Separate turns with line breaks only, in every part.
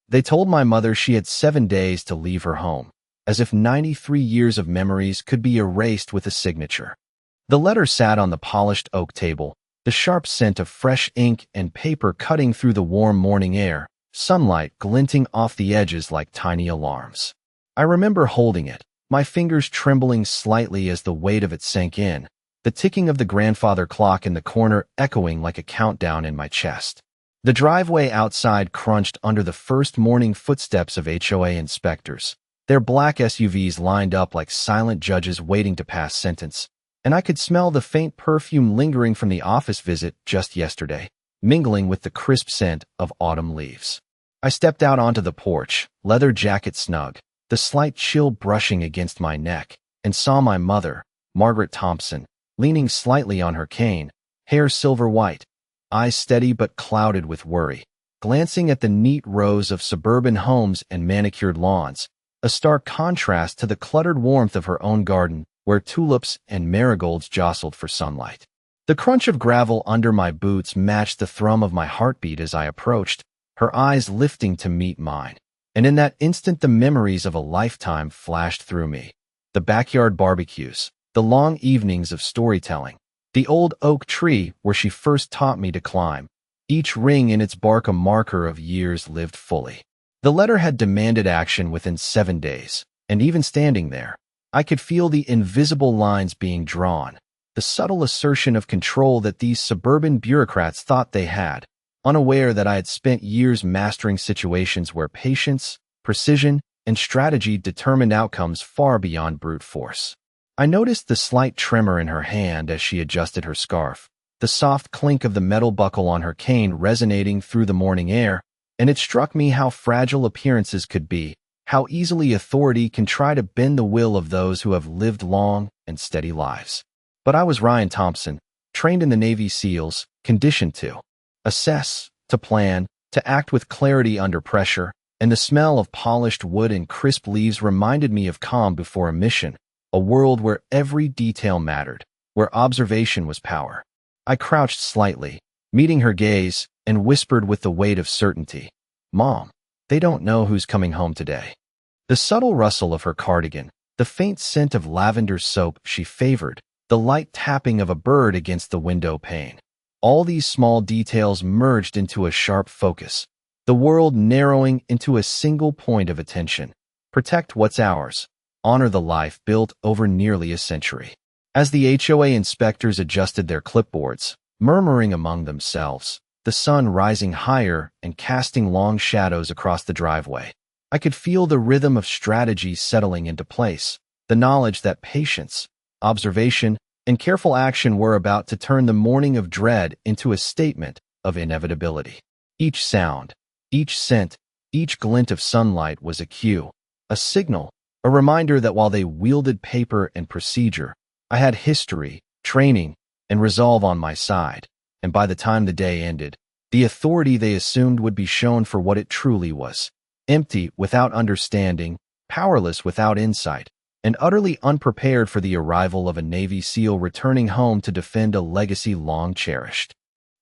They told my mother she had 7 days to leave her home, as if 93 years of memories could be erased with a signature. The letter sat on the polished oak table, the sharp scent of fresh ink and paper cutting through the warm morning air, sunlight glinting off the edges like tiny alarms. I remember holding it, my fingers trembling slightly as the weight of it sank in, the ticking of the grandfather clock in the corner echoing like a countdown in my chest. The driveway outside crunched under the first morning footsteps of HOA inspectors, their black SUVs lined up like silent judges waiting to pass sentence, and I could smell the faint perfume lingering from the office visit just yesterday, mingling with the crisp scent of autumn leaves. I stepped out onto the porch, leather jacket snug, the slight chill brushing against my neck, and saw my mother, Margaret Thompson, leaning slightly on her cane, hair silver white, eyes steady but clouded with worry, glancing at the neat rows of suburban homes and manicured lawns, a stark contrast to the cluttered warmth of her own garden where tulips and marigolds jostled for sunlight. The crunch of gravel under my boots matched the thrum of my heartbeat as I approached, her eyes lifting to meet mine. And in that instant the memories of a lifetime flashed through me. The backyard barbecues, the long evenings of storytelling, the old oak tree where she first taught me to climb, each ring in its bark a marker of years lived fully. The letter had demanded action within 7 days, and even standing there, I could feel the invisible lines being drawn, the subtle assertion of control that these suburban bureaucrats thought they had, unaware that I had spent years mastering situations where patience, precision, and strategy determined outcomes far beyond brute force. I noticed the slight tremor in her hand as she adjusted her scarf, the soft clink of the metal buckle on her cane resonating through the morning air, and it struck me how fragile appearances could be, how easily authority can try to bend the will of those who have lived long and steady lives. But I was Ryan Thompson, trained in the Navy SEALs, conditioned to assess, to plan, to act with clarity under pressure, and the smell of polished wood and crisp leaves reminded me of calm before a mission, a world where every detail mattered, where observation was power. I crouched slightly, meeting her gaze, and whispered with the weight of certainty, "Mom, they don't know who's coming home today." The subtle rustle of her cardigan, the faint scent of lavender soap she favored, the light tapping of a bird against the window pane. All these small details merged into a sharp focus, the world narrowing into a single point of attention. Protect what's ours. Honor the life built over nearly a century. As the HOA inspectors adjusted their clipboards, murmuring among themselves, the sun rising higher and casting long shadows across the driveway, I could feel the rhythm of strategy settling into place, the knowledge that patience, observation, and careful action were about to turn the morning of dread into a statement of inevitability. Each sound, each scent, each glint of sunlight was a cue, a signal, a reminder that while they wielded paper and procedure, I had history, training, and resolve on my side, and by the time the day ended, the authority they assumed would be shown for what it truly was, empty without understanding, powerless without insight, and utterly unprepared for the arrival of a Navy SEAL returning home to defend a legacy long cherished.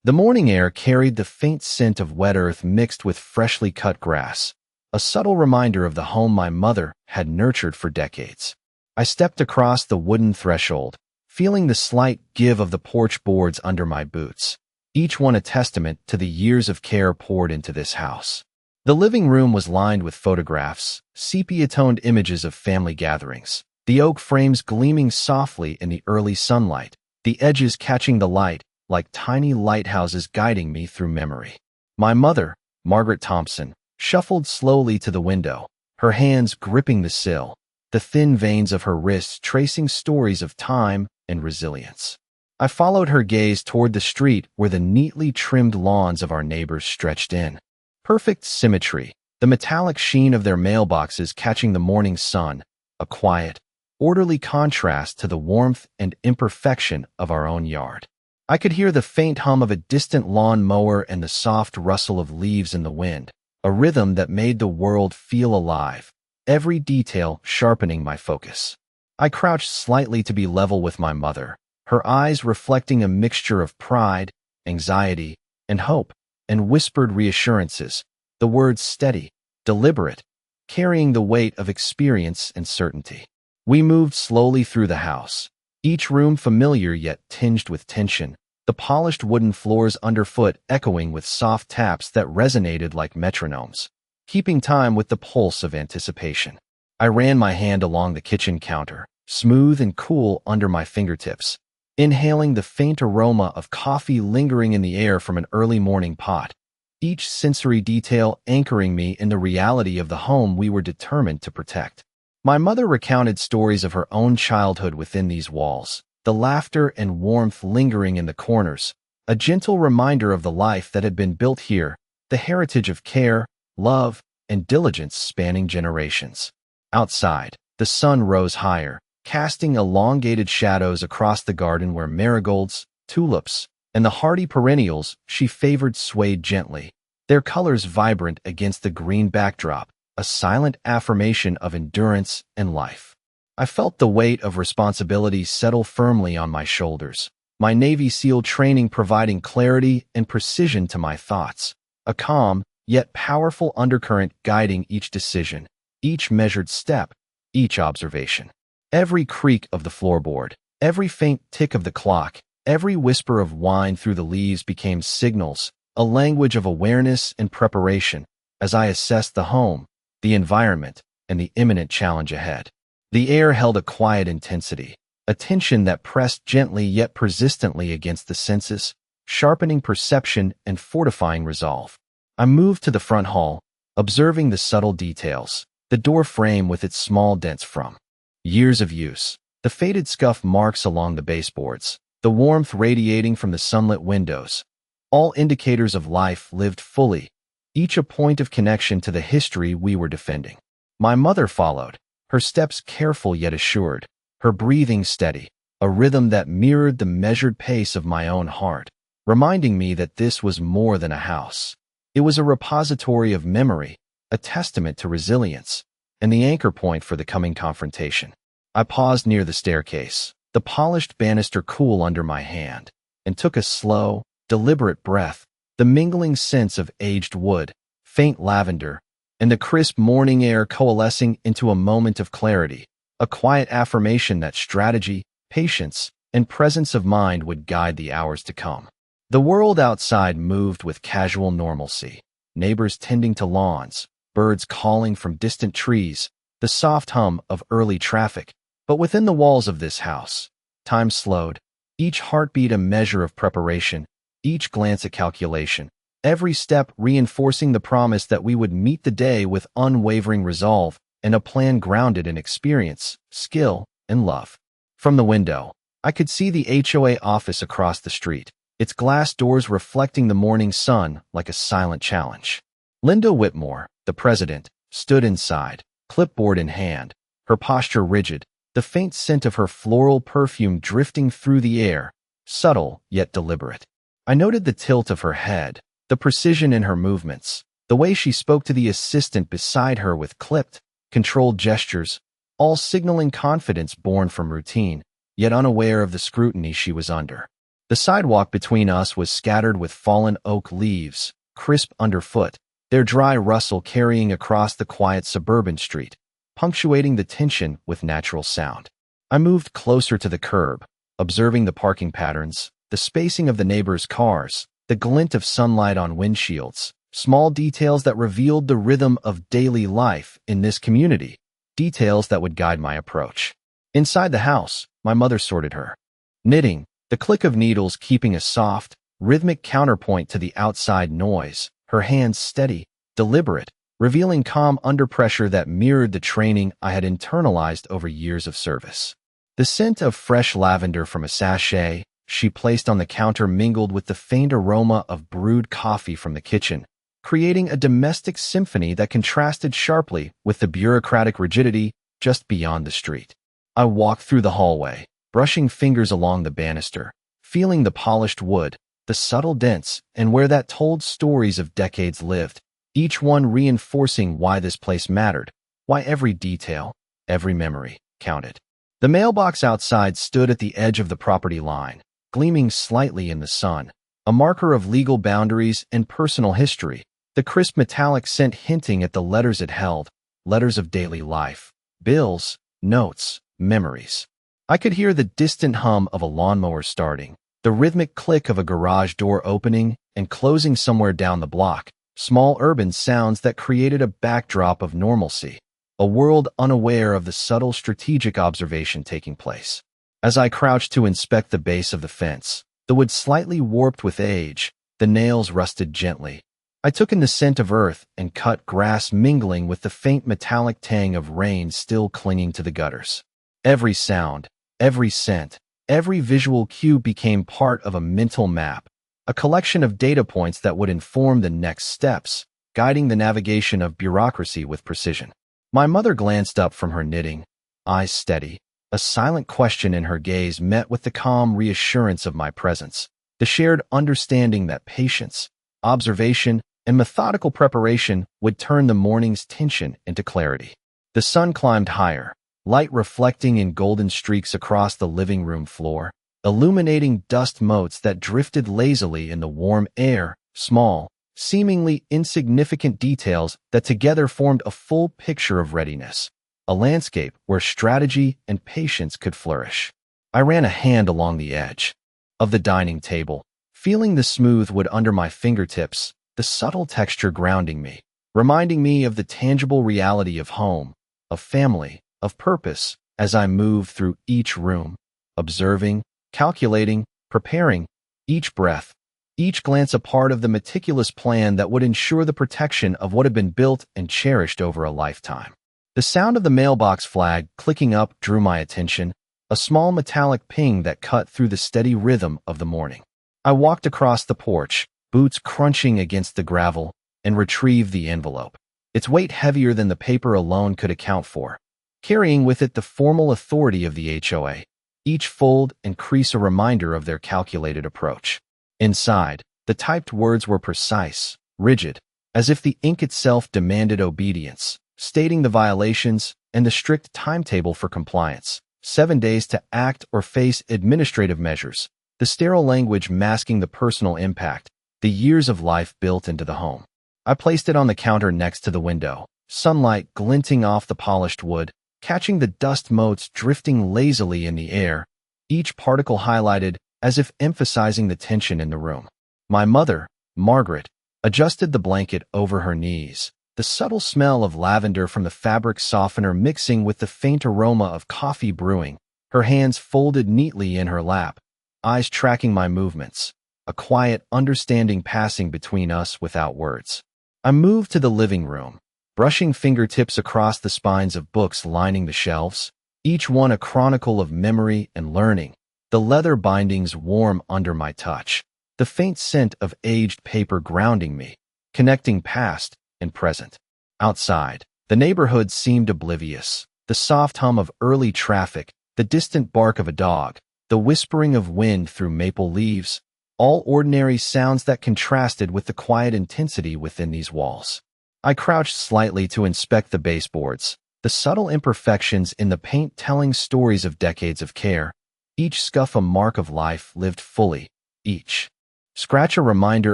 The morning air carried the faint scent of wet earth mixed with freshly cut grass, a subtle reminder of the home my mother had nurtured for decades. I stepped across the wooden threshold, feeling the slight give of the porch boards under my boots, each one a testament to the years of care poured into this house. The living room was lined with photographs, sepia-toned images of family gatherings, the oak frames gleaming softly in the early sunlight, the edges catching the light like tiny lighthouses guiding me through memory. My mother, Margaret Thompson, shuffled slowly to the window, her hands gripping the sill, the thin veins of her wrists tracing stories of time and resilience. I followed her gaze toward the street where the neatly trimmed lawns of our neighbors stretched in. Perfect symmetry, the metallic sheen of their mailboxes catching the morning sun, a quiet, orderly contrast to the warmth and imperfection of our own yard. I could hear the faint hum of a distant lawn mower and the soft rustle of leaves in the wind, a rhythm that made the world feel alive, every detail sharpening my focus. I crouched slightly to be level with my mother, her eyes reflecting a mixture of pride, anxiety, and hope, and whispered reassurances, the words steady, deliberate, carrying the weight of experience and certainty. We moved slowly through the house, each room familiar yet tinged with tension, the polished wooden floors underfoot echoing with soft taps that resonated like metronomes, keeping time with the pulse of anticipation. I ran my hand along the kitchen counter, smooth and cool under my fingertips, inhaling the faint aroma of coffee lingering in the air from an early morning pot, each sensory detail anchoring me in the reality of the home we were determined to protect. My mother recounted stories of her own childhood within these walls, the laughter and warmth lingering in the corners, a gentle reminder of the life that had been built here, the heritage of care, love, and diligence spanning generations. Outside, the sun rose higher, casting elongated shadows across the garden where marigolds, tulips, and the hardy perennials she favored swayed gently, their colors vibrant against the green backdrop, a silent affirmation of endurance and life. I felt the weight of responsibility settle firmly on my shoulders, my Navy SEAL training providing clarity and precision to my thoughts, a calm, yet powerful undercurrent guiding each decision, each measured step, each observation. Every creak of the floorboard, every faint tick of the clock, every whisper of wine through the leaves became signals, a language of awareness and preparation, as I assessed the home, the environment, and the imminent challenge ahead. The air held a quiet intensity, a tension that pressed gently yet persistently against the senses, sharpening perception and fortifying resolve. I moved to the front hall, observing the subtle details, the door frame with its small dents from years of use, the faded scuff marks along the baseboards, the warmth radiating from the sunlit windows, all indicators of life lived fully, each a point of connection to the history we were defending. My mother followed, her steps careful yet assured, her breathing steady, a rhythm that mirrored the measured pace of my own heart, reminding me that this was more than a house. It was a repository of memory, a testament to resilience, and the anchor point for the coming confrontation. I paused near the staircase, the polished banister cool under my hand, and took a slow, deliberate breath, the mingling scents of aged wood, faint lavender, and the crisp morning air coalescing into a moment of clarity, a quiet affirmation that strategy, patience, and presence of mind would guide the hours to come. The world outside moved with casual normalcy, neighbors tending to lawns, birds calling from distant trees, the soft hum of early traffic. But within the walls of this house, time slowed, each heartbeat a measure of preparation, each glance a calculation, every step reinforcing the promise that we would meet the day with unwavering resolve and a plan grounded in experience, skill, and love. From the window, I could see the HOA office across the street, its glass doors reflecting the morning sun like a silent challenge. Linda Whitmore, the president, stood inside, clipboard in hand, her posture rigid, the faint scent of her floral perfume drifting through the air, subtle yet deliberate. I noted the tilt of her head, the precision in her movements, the way she spoke to the assistant beside her with clipped, controlled gestures, all signaling confidence born from routine, yet unaware of the scrutiny she was under. The sidewalk between us was scattered with fallen oak leaves, crisp underfoot, their dry rustle carrying across the quiet suburban street, punctuating the tension with natural sound. I moved closer to the curb, observing the parking patterns, the spacing of the neighbors' cars, the glint of sunlight on windshields, small details that revealed the rhythm of daily life in this community, details that would guide my approach. Inside the house, my mother sorted her knitting, the click of needles keeping a soft, rhythmic counterpoint to the outside noise, her hands steady, deliberate, revealing calm under pressure that mirrored the training I had internalized over years of service. The scent of fresh lavender from a sachet she placed on the counter mingled with the faint aroma of brewed coffee from the kitchen, creating a domestic symphony that contrasted sharply with the bureaucratic rigidity just beyond the street. I walked through the hallway, brushing fingers along the banister, feeling the polished wood, the subtle dents, and where that told stories of decades lived, each one reinforcing why this place mattered, why every detail, every memory, counted. The mailbox outside stood at the edge of the property line, gleaming slightly in the sun, a marker of legal boundaries and personal history, the crisp metallic scent hinting at the letters it held, letters of daily life, bills, notes, memories. I could hear the distant hum of a lawnmower starting, the rhythmic click of a garage door opening and closing somewhere down the block, small urban sounds that created a backdrop of normalcy, a world unaware of the subtle strategic observation taking place. As I crouched to inspect the base of the fence, the wood slightly warped with age, the nails rusted gently. I took in the scent of earth and cut grass mingling with the faint metallic tang of rain still clinging to the gutters. Every sound, every scent, every visual cue became part of a mental map, a collection of data points that would inform the next steps, guiding the navigation of bureaucracy with precision. My mother glanced up from her knitting, eyes steady, a silent question in her gaze met with the calm reassurance of my presence, the shared understanding that patience, observation, and methodical preparation would turn the morning's tension into clarity. The sun climbed higher, light reflecting in golden streaks across the living room floor, illuminating dust motes that drifted lazily in the warm air, small, seemingly insignificant details that together formed a full picture of readiness, a landscape where strategy and patience could flourish. I ran a hand along the edge of the dining table, feeling the smooth wood under my fingertips, the subtle texture grounding me, reminding me of the tangible reality of home, of family, of purpose, as I moved through each room, observing, calculating, preparing, each breath, each glance a part of the meticulous plan that would ensure the protection of what had been built and cherished over a lifetime. The sound of the mailbox flag clicking up drew my attention, a small metallic ping that cut through the steady rhythm of the morning. I walked across the porch, boots crunching against the gravel, and retrieved the envelope, its weight heavier than the paper alone could account for, carrying with it the formal authority of the HOA, each fold and crease a reminder of their calculated approach. Inside, the typed words were precise, rigid, as if the ink itself demanded obedience, stating the violations and the strict timetable for compliance, 7 days to act or face administrative measures, the sterile language masking the personal impact, the years of life built into the home. I placed it on the counter next to the window, sunlight glinting off the polished wood, catching the dust motes drifting lazily in the air, each particle highlighted as if emphasizing the tension in the room. My mother, Margaret, adjusted the blanket over her knees, the subtle smell of lavender from the fabric softener mixing with the faint aroma of coffee brewing, her hands folded neatly in her lap, eyes tracking my movements, a quiet understanding passing between us without words. I moved to the living room, brushing fingertips across the spines of books lining the shelves, each one a chronicle of memory and learning, the leather bindings warm under my touch, the faint scent of aged paper grounding me, connecting past and present. Outside, the neighborhood seemed oblivious, the soft hum of early traffic, the distant bark of a dog, the whispering of wind through maple leaves, all ordinary sounds that contrasted with the quiet intensity within these walls. I crouched slightly to inspect the baseboards, the subtle imperfections in the paint telling stories of decades of care, each scuff a mark of life lived fully, each scratch a reminder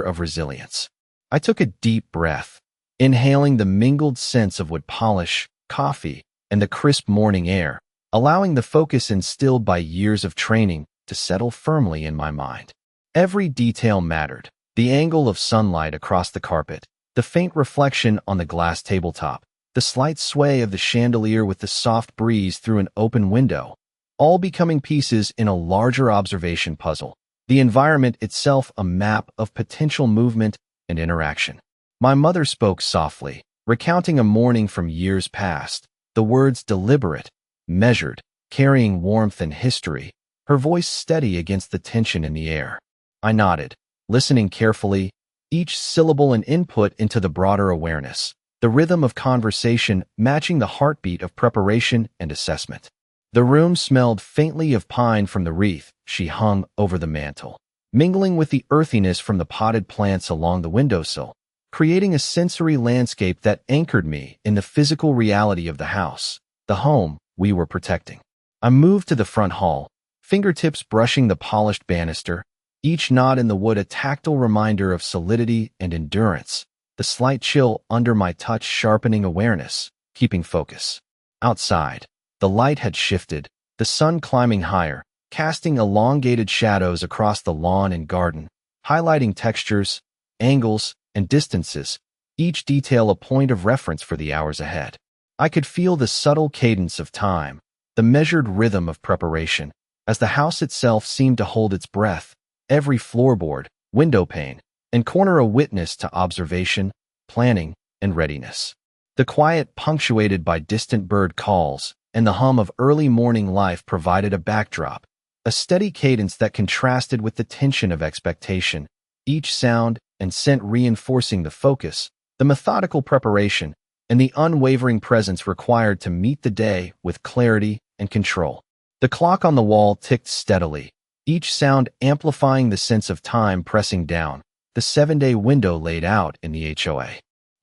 of resilience. I took a deep breath, inhaling the mingled scents of wood polish, coffee, and the crisp morning air, allowing the focus instilled by years of training to settle firmly in my mind. Every detail mattered, the angle of sunlight across the carpet, the faint reflection on the glass tabletop, the slight sway of the chandelier with the soft breeze through an open window, all becoming pieces in a larger observation puzzle, the environment itself a map of potential movement and interaction. My mother spoke softly, recounting a morning from years past, the words deliberate, measured, carrying warmth and history, her voice steady against the tension in the air. I nodded, listening carefully, each syllable an input into the broader awareness, the rhythm of conversation matching the heartbeat of preparation and assessment. The room smelled faintly of pine from the wreath she hung over the mantel, mingling with the earthiness from the potted plants along the windowsill, creating a sensory landscape that anchored me in the physical reality of the house, the home we were protecting. I moved to the front hall, fingertips brushing the polished banister, each knot in the wood a tactile reminder of solidity and endurance, the slight chill under my touch sharpening awareness, keeping focus. Outside, the light had shifted, the sun climbing higher, casting elongated shadows across the lawn and garden, highlighting textures, angles, and distances, each detail a point of reference for the hours ahead. I could feel the subtle cadence of time, the measured rhythm of preparation, as the house itself seemed to hold its breath, every floorboard, window pane, and corner a witness to observation, planning, and readiness. The quiet punctuated by distant bird calls and the hum of early morning life provided a backdrop, a steady cadence that contrasted with the tension of expectation, each sound and scent reinforcing the focus, the methodical preparation, and the unwavering presence required to meet the day with clarity and control. The clock on the wall ticked steadily, each sound amplifying the sense of time pressing down, the 7-day window laid out in the HOA.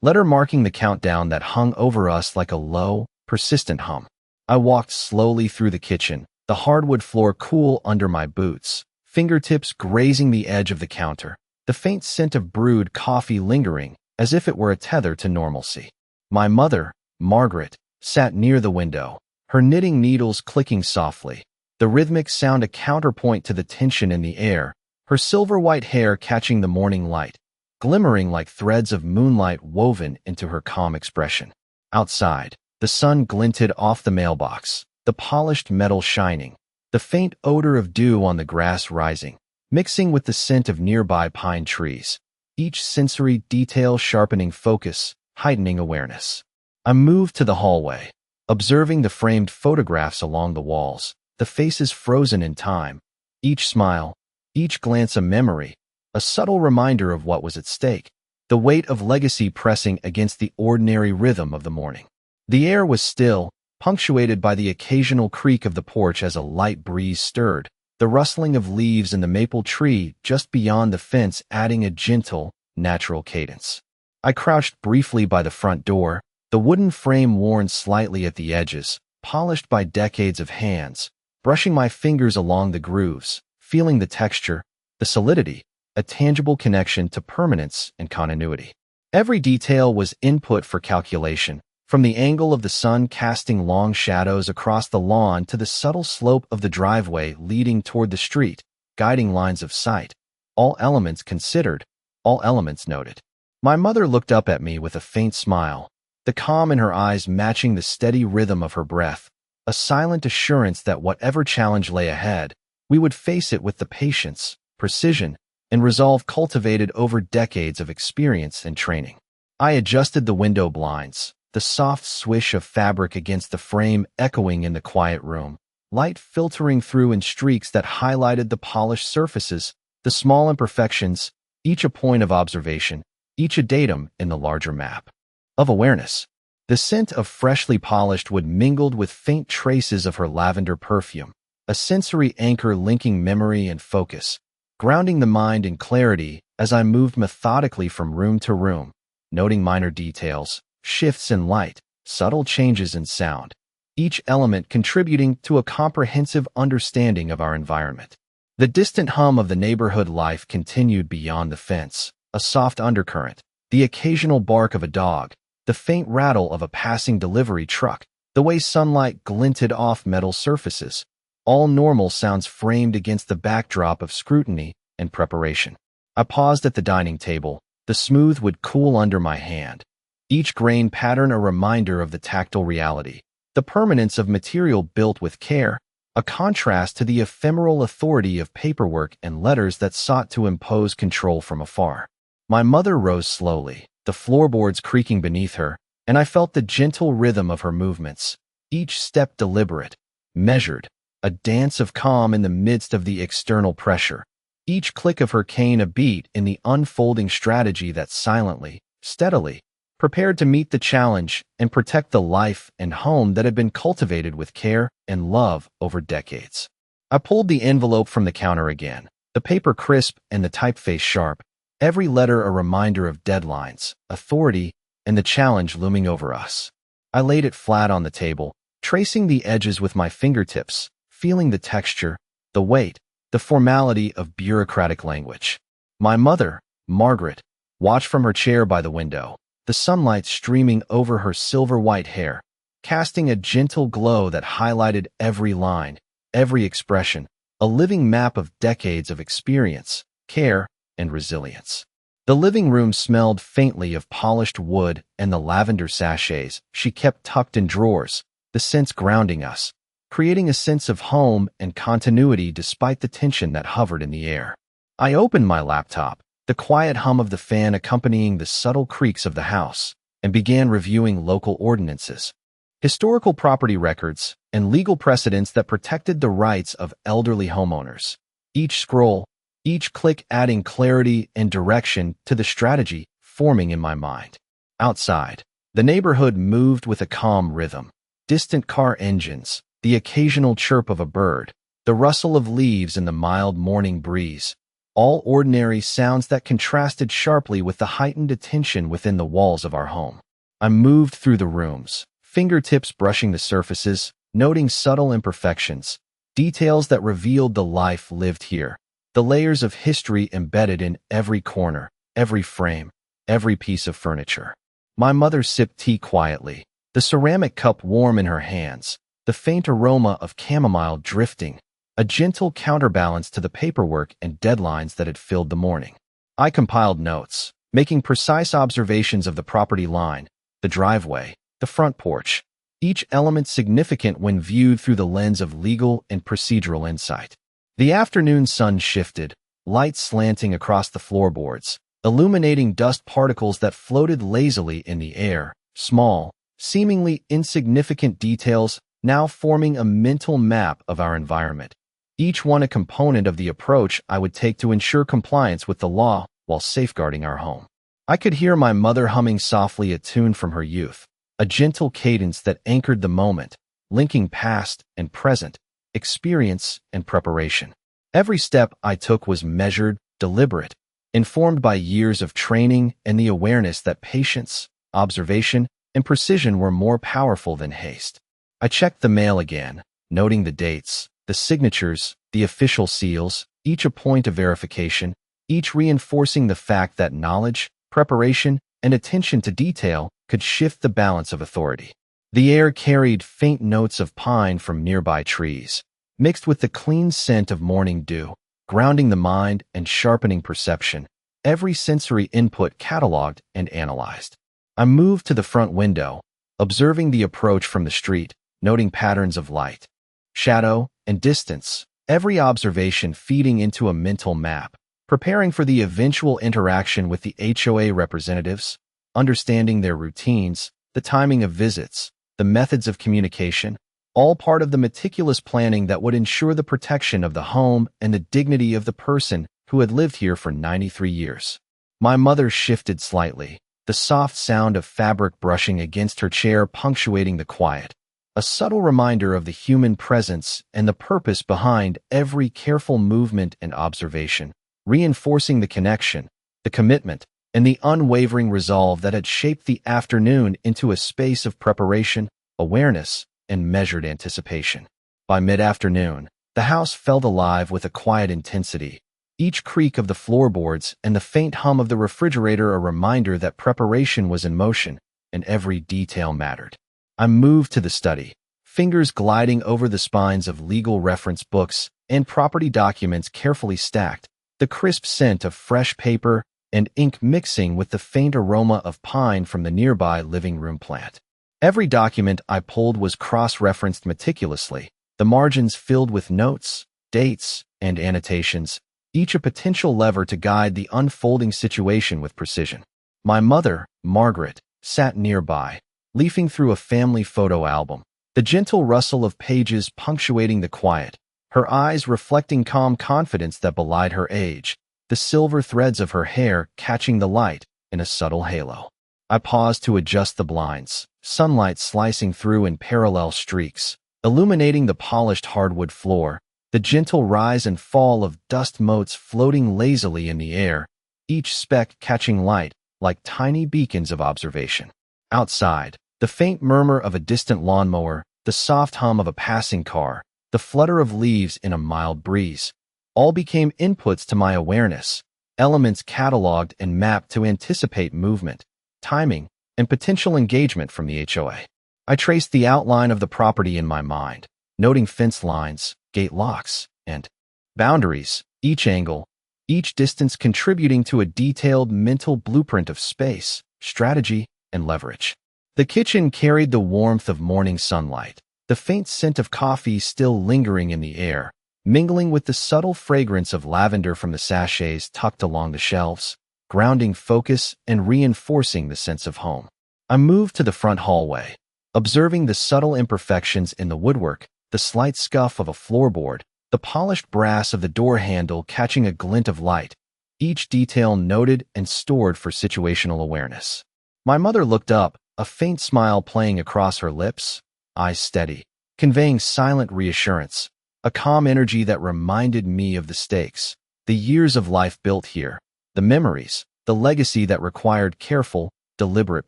Letter marking the countdown that hung over us like a low, persistent hum. I walked slowly through the kitchen, the hardwood floor cool under my boots, fingertips grazing the edge of the counter, the faint scent of brewed coffee lingering as if it were a tether to normalcy. My mother, Margaret, sat near the window, her knitting needles clicking softly, the rhythmic sound a counterpoint to the tension in the air, her silver-white hair catching the morning light, glimmering like threads of moonlight woven into her calm expression. Outside, the sun glinted off the mailbox, the polished metal shining, the faint odor of dew on the grass rising, mixing with the scent of nearby pine trees, each sensory detail sharpening focus, heightening awareness. I moved to the hallway, observing the framed photographs along the walls, the faces frozen in time, each smile, each glance a memory, a subtle reminder of what was at stake, the weight of legacy pressing against the ordinary rhythm of the morning. The air was still, punctuated by the occasional creak of the porch as a light breeze stirred, the rustling of leaves in the maple tree just beyond the fence adding a gentle, natural cadence. I crouched briefly by the front door, the wooden frame worn slightly at the edges, polished by decades of hands, brushing my fingers along the grooves, feeling the texture, the solidity, a tangible connection to permanence and continuity. Every detail was input for calculation, from the angle of the sun casting long shadows across the lawn to the subtle slope of the driveway leading toward the street, guiding lines of sight. All elements considered, all elements noted. My mother looked up at me with a faint smile, the calm in her eyes matching the steady rhythm of her breath, a silent assurance that whatever challenge lay ahead, we would face it with the patience, precision, and resolve cultivated over decades of experience and training. I adjusted the window blinds, the soft swish of fabric against the frame echoing in the quiet room, light filtering through in streaks that highlighted the polished surfaces, the small imperfections, each a point of observation, each a datum in the larger map of awareness. The scent of freshly polished wood mingled with faint traces of her lavender perfume, a sensory anchor linking memory and focus, grounding the mind in clarity as I moved methodically from room to room, noting minor details, shifts in light, subtle changes in sound, each element contributing to a comprehensive understanding of our environment. The distant hum of the neighborhood life continued beyond the fence, a soft undercurrent, the occasional bark of a dog, the faint rattle of a passing delivery truck, the way sunlight glinted off metal surfaces, all normal sounds framed against the backdrop of scrutiny and preparation. I paused at the dining table, the smooth wood cool under my hand, each grain pattern a reminder of the tactile reality, the permanence of material built with care, a contrast to the ephemeral authority of paperwork and letters that sought to impose control from afar. My mother rose slowly, the floorboards creaking beneath her, and I felt the gentle rhythm of her movements, each step deliberate, measured, a dance of calm in the midst of the external pressure, each click of her cane a beat in the unfolding strategy that silently, steadily, prepared to meet the challenge and protect the life and home that had been cultivated with care and love over decades. I pulled the envelope from the counter again, the paper crisp and the typeface sharp, every letter a reminder of deadlines, authority, and the challenge looming over us. I laid it flat on the table, tracing the edges with my fingertips, feeling the texture, the weight, the formality of bureaucratic language. My mother, Margaret, watched from her chair by the window, the sunlight streaming over her silver-white hair, casting a gentle glow that highlighted every line, every expression, a living map of decades of experience, care, and resilience. The living room smelled faintly of polished wood and the lavender sachets she kept tucked in drawers, the scents grounding us, creating a sense of home and continuity despite the tension that hovered in the air. I opened my laptop, the quiet hum of the fan accompanying the subtle creaks of the house, and began reviewing local ordinances, historical property records, and legal precedents that protected the rights of elderly homeowners. Each scroll, each click adding clarity and direction to the strategy forming in my mind. Outside, the neighborhood moved with a calm rhythm. Distant car engines, the occasional chirp of a bird, the rustle of leaves in the mild morning breeze, all ordinary sounds that contrasted sharply with the heightened attention within the walls of our home. I moved through the rooms, fingertips brushing the surfaces, noting subtle imperfections, details that revealed the life lived here, the layers of history embedded in every corner, every frame, every piece of furniture. My mother sipped tea quietly, the ceramic cup warm in her hands, the faint aroma of chamomile drifting, a gentle counterbalance to the paperwork and deadlines that had filled the morning. I compiled notes, making precise observations of the property line, the driveway, the front porch, each element significant when viewed through the lens of legal and procedural insight. The afternoon sun shifted, light slanting across the floorboards, illuminating dust particles that floated lazily in the air, small, seemingly insignificant details now forming a mental map of our environment, each one a component of the approach I would take to ensure compliance with the law while safeguarding our home. I could hear my mother humming softly a tune from her youth, a gentle cadence that anchored the moment, linking past and present, experience and preparation. Every step I took was measured, deliberate, informed by years of training and the awareness that patience, observation, and precision were more powerful than haste. I checked the mail again, noting the dates, the signatures, the official seals, each a point of verification, each reinforcing the fact that knowledge, preparation, and attention to detail could shift the balance of authority. The air carried faint notes of pine from nearby trees, mixed with the clean scent of morning dew, grounding the mind and sharpening perception, every sensory input cataloged and analyzed. I moved to the front window, observing the approach from the street, noting patterns of light, shadow, and distance, every observation feeding into a mental map, preparing for the eventual interaction with the HOA representatives, understanding their routines, the timing of visits, the methods of communication, all part of the meticulous planning that would ensure the protection of the home and the dignity of the person who had lived here for 93 years. My mother shifted slightly, the soft sound of fabric brushing against her chair punctuating the quiet, a subtle reminder of the human presence and the purpose behind every careful movement and observation, reinforcing the connection, the commitment, and the unwavering resolve that had shaped the afternoon into a space of preparation, awareness, and measured anticipation. By mid-afternoon, the house felt alive with a quiet intensity, each creak of the floorboards and the faint hum of the refrigerator a reminder that preparation was in motion and every detail mattered. I moved to the study, fingers gliding over the spines of legal reference books and property documents carefully stacked, the crisp scent of fresh paper and ink mixing with the faint aroma of pine from the nearby living room plant. Every document I pulled was cross-referenced meticulously, the margins filled with notes, dates, and annotations, each a potential lever to guide the unfolding situation with precision. My mother, Margaret, sat nearby, leafing through a family photo album, the gentle rustle of pages punctuating the quiet, her eyes reflecting calm confidence that belied her age, the silver threads of her hair catching the light in a subtle halo. I paused to adjust the blinds, sunlight slicing through in parallel streaks, illuminating the polished hardwood floor, the gentle rise and fall of dust motes floating lazily in the air, each speck catching light like tiny beacons of observation. Outside, the faint murmur of a distant lawnmower, the soft hum of a passing car, the flutter of leaves in a mild breeze, all became inputs to my awareness, elements cataloged and mapped to anticipate movement, timing, and potential engagement from the HOA. I traced the outline of the property in my mind, noting fence lines, gate locks, and boundaries, each angle, each distance contributing to a detailed mental blueprint of space, strategy, and leverage. The kitchen carried the warmth of morning sunlight, the faint scent of coffee still lingering in the air, mingling with the subtle fragrance of lavender from the sachets tucked along the shelves, grounding focus and reinforcing the sense of home. I moved to the front hallway, observing the subtle imperfections in the woodwork, the slight scuff of a floorboard, the polished brass of the door handle catching a glint of light, each detail noted and stored for situational awareness. My mother looked up, a faint smile playing across her lips, eyes steady, conveying silent reassurance, a calm energy that reminded me of the stakes, the years of life built here, the memories, the legacy that required careful, deliberate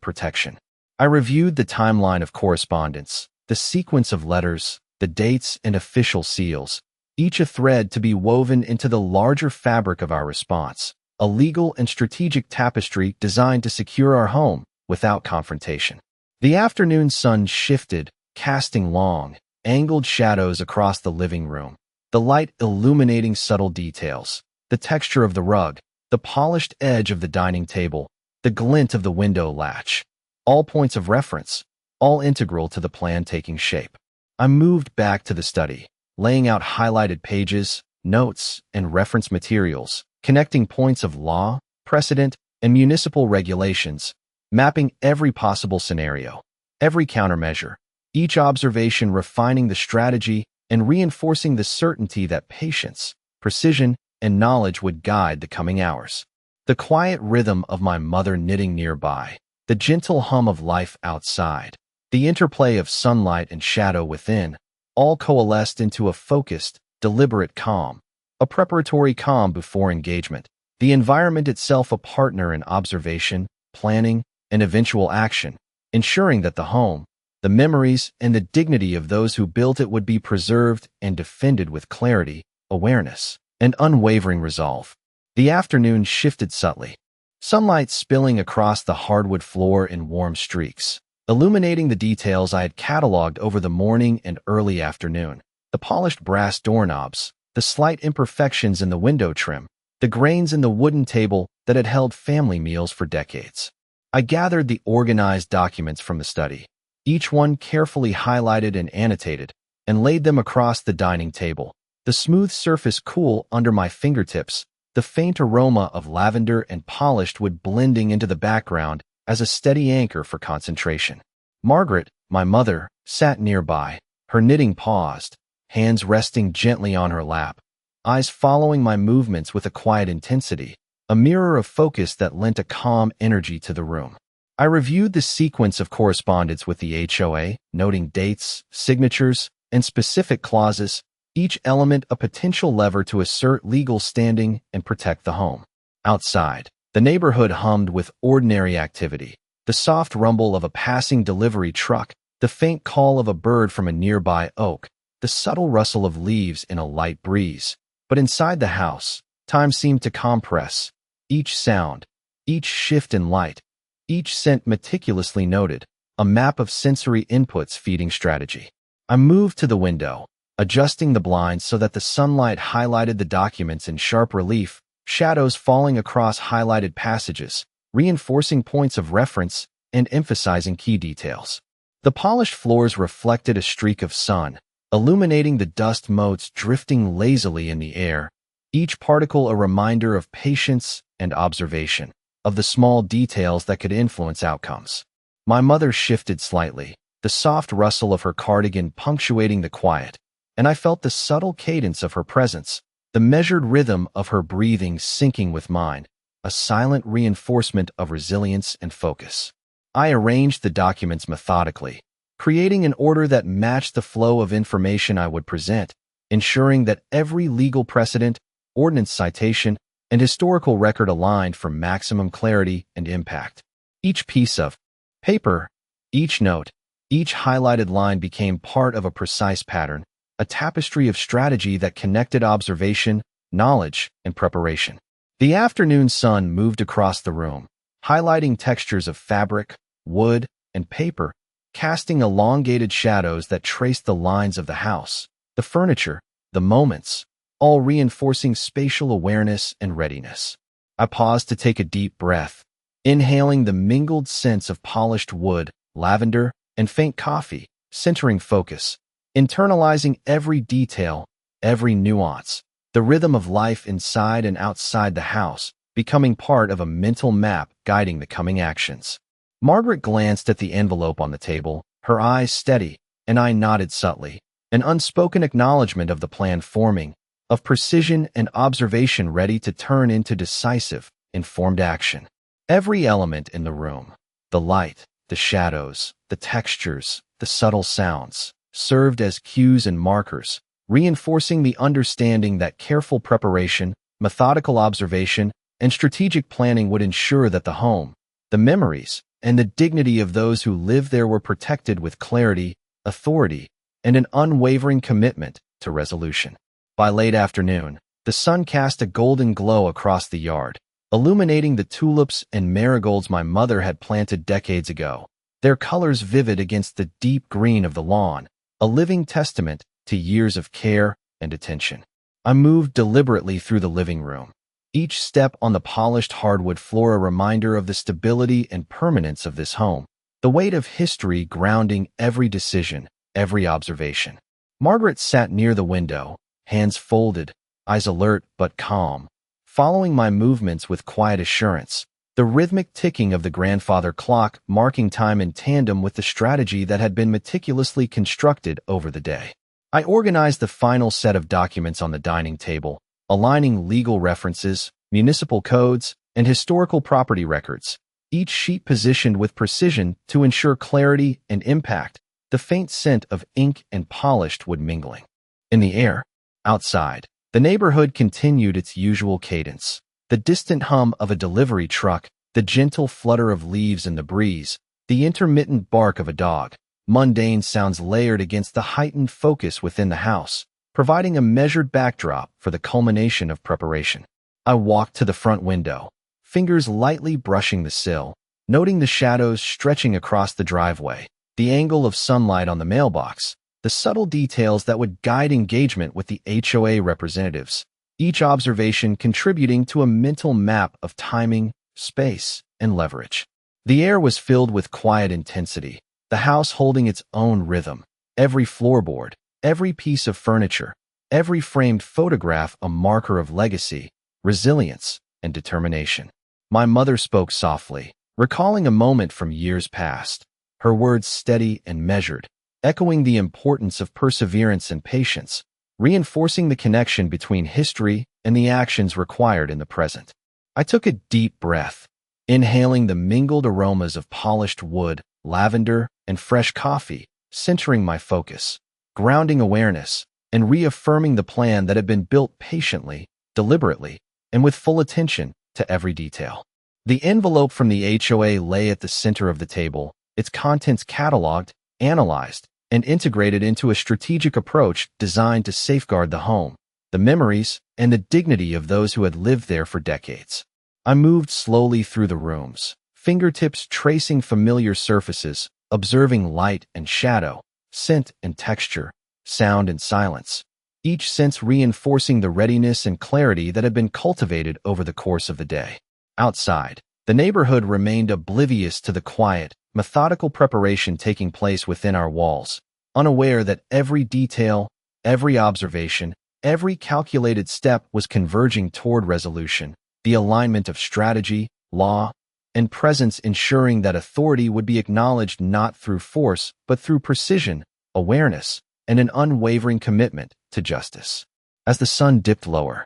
protection. I reviewed the timeline of correspondence, the sequence of letters, the dates and official seals, each a thread to be woven into the larger fabric of our response, a legal and strategic tapestry designed to secure our home without confrontation. The afternoon sun shifted, casting long, angled shadows across the living room, the light illuminating subtle details, the texture of the rug, the polished edge of the dining table, the glint of the window latch, all points of reference, all integral to the plan taking shape. I moved back to the study, laying out highlighted pages, notes, and reference materials, connecting points of law, precedent, and municipal regulations, mapping every possible scenario, every countermeasure, each observation refining the strategy and reinforcing the certainty that patience, precision, and knowledge would guide the coming hours. The quiet rhythm of my mother knitting nearby, the gentle hum of life outside, the interplay of sunlight and shadow within, all coalesced into a focused, deliberate calm, a preparatory calm before engagement, the environment itself a partner in observation, planning, and eventual action, ensuring that the home, the memories, and the dignity of those who built it would be preserved and defended with clarity, awareness, and unwavering resolve. The afternoon shifted subtly, sunlight spilling across the hardwood floor in warm streaks, illuminating the details I had cataloged over the morning and early afternoon, the polished brass doorknobs, the slight imperfections in the window trim, the grains in the wooden table that had held family meals for decades. I gathered the organized documents from the study, each one carefully highlighted and annotated, and laid them across the dining table, the smooth surface cool under my fingertips, the faint aroma of lavender and polished wood blending into the background as a steady anchor for concentration. Margaret, my mother, sat nearby, her knitting paused, hands resting gently on her lap, eyes following my movements with a quiet intensity, a mirror of focus that lent a calm energy to the room. I reviewed the sequence of correspondence with the HOA, noting dates, signatures, and specific clauses, each element a potential lever to assert legal standing and protect the home. Outside, the neighborhood hummed with ordinary activity, the soft rumble of a passing delivery truck, the faint call of a bird from a nearby oak, the subtle rustle of leaves in a light breeze. But inside the house, time seemed to compress, each sound, each shift in light, each scent meticulously noted, a map of sensory inputs feeding strategy. I moved to the window, adjusting the blinds so that the sunlight highlighted the documents in sharp relief, shadows falling across highlighted passages, reinforcing points of reference and emphasizing key details. The polished floors reflected a streak of sun, illuminating the dust motes drifting lazily in the air, each particle a reminder of patience and observation, of the small details that could influence outcomes. My mother shifted slightly, the soft rustle of her cardigan punctuating the quiet, and I felt the subtle cadence of her presence, the measured rhythm of her breathing syncing with mine, a silent reinforcement of resilience and focus. I arranged the documents methodically, creating an order that matched the flow of information I would present, ensuring that every legal precedent, ordinance citation, and historical record aligned for maximum clarity and impact. Each piece of paper, each note, each highlighted line became part of a precise pattern, a tapestry of strategy that connected observation, knowledge, and preparation. The afternoon sun moved across the room, highlighting textures of fabric, wood, and paper, casting elongated shadows that traced the lines of the house, the furniture, the moments, all reinforcing spatial awareness and readiness. I paused to take a deep breath, inhaling the mingled scents of polished wood, lavender, and faint coffee, centering focus, internalizing every detail, every nuance, the rhythm of life inside and outside the house, becoming part of a mental map guiding the coming actions. Margaret glanced at the envelope on the table, her eyes steady, and I nodded subtly, an unspoken acknowledgement of the plan forming, of precision and observation ready to turn into decisive, informed action. Every element in the room, the light, the shadows, the textures, the subtle sounds, served as cues and markers, reinforcing the understanding that careful preparation, methodical observation, and strategic planning would ensure that the home, the memories, and the dignity of those who live there were protected with clarity, authority, and an unwavering commitment to resolution. By late afternoon, the sun cast a golden glow across the yard, illuminating the tulips and marigolds my mother had planted decades ago, their colors vivid against the deep green of the lawn, a living testament to years of care and attention. I moved deliberately through the living room, each step on the polished hardwood floor a reminder of the stability and permanence of this home, the weight of history grounding every decision, every observation. Margaret sat near the window, hands folded, eyes alert but calm, following my movements with quiet assurance, the rhythmic ticking of the grandfather clock marking time in tandem with the strategy that had been meticulously constructed over the day. I organized the final set of documents on the dining table, aligning legal references, municipal codes, and historical property records, each sheet positioned with precision to ensure clarity and impact, the faint scent of ink and polished wood mingling. In the air, outside, the neighborhood continued its usual cadence, the distant hum of a delivery truck, the gentle flutter of leaves in the breeze, the intermittent bark of a dog, mundane sounds layered against the heightened focus within the house, providing a measured backdrop for the culmination of preparation. I walked to the front window, fingers lightly brushing the sill, noting the shadows stretching across the driveway, the angle of sunlight on the mailbox, the subtle details that would guide engagement with the HOA representatives, each observation contributing to a mental map of timing, space, and leverage. The air was filled with quiet intensity, the house holding its own rhythm, every floorboard, every piece of furniture, every framed photograph a marker of legacy, resilience, and determination. My mother spoke softly, recalling a moment from years past, her words steady and measured, echoing the importance of perseverance and patience, reinforcing the connection between history and the actions required in the present. I took a deep breath, inhaling the mingled aromas of polished wood, lavender, and fresh coffee, centering my focus, grounding awareness, and reaffirming the plan that had been built patiently, deliberately, and with full attention to every detail. The envelope from the HOA lay at the center of the table, its contents cataloged, analyzed, and integrated into a strategic approach designed to safeguard the home, the memories, and the dignity of those who had lived there for decades. I moved slowly through the rooms, fingertips tracing familiar surfaces, observing light and shadow, scent and texture, sound and silence, each sense reinforcing the readiness and clarity that had been cultivated over the course of the day. Outside, the neighborhood remained oblivious to the quiet, methodical preparation taking place within our walls, unaware that every detail, every observation, every calculated step was converging toward resolution, the alignment of strategy, law, and presence ensuring that authority would be acknowledged not through force but through precision, awareness, and an unwavering commitment to justice. As the sun dipped lower,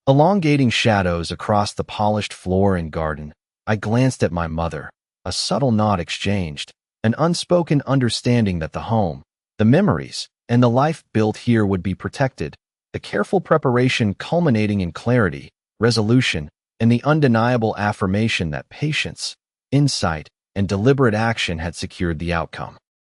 elongating shadows across the polished floor and garden, I glanced at my mother, a subtle nod exchanged, an unspoken understanding that the home, the memories, and the life built here would be protected, the careful preparation culminating in clarity, resolution, and the undeniable affirmation that patience, insight, and deliberate action had secured the outcome.